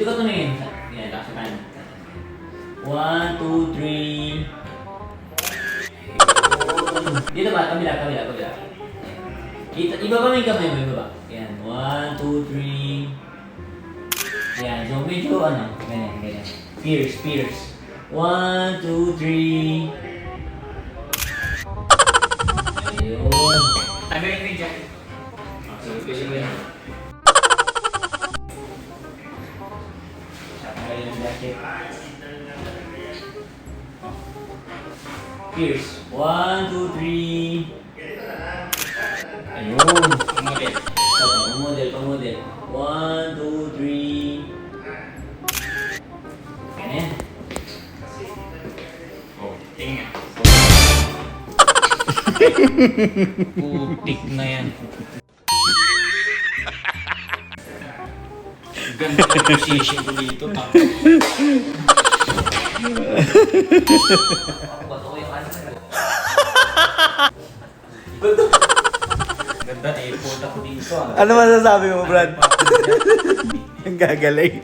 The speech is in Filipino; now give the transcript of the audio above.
Dito ka tumingin. Yan, laki sa kanan. 1, 2, 3. Dito ba? Kabila. Ibaba mo yung kamay mo, ibaba. Yan, 1, 2, 3. Yan, so medyo ganyan. Pierce. 1, 2, 3. Ayun. Tagalin mo yung jacket. Sige mo yan. Tagalin yung jacket. Pierce. 1, 2, 3. Ayun. Pamodel. 1, 2, 3. Ganyan. Oh, tingin. Putik na yan. Ganda ng position ko dito. Ganda na ipot ako dito. Ano masasabi mo, Brad? Ang gagaling.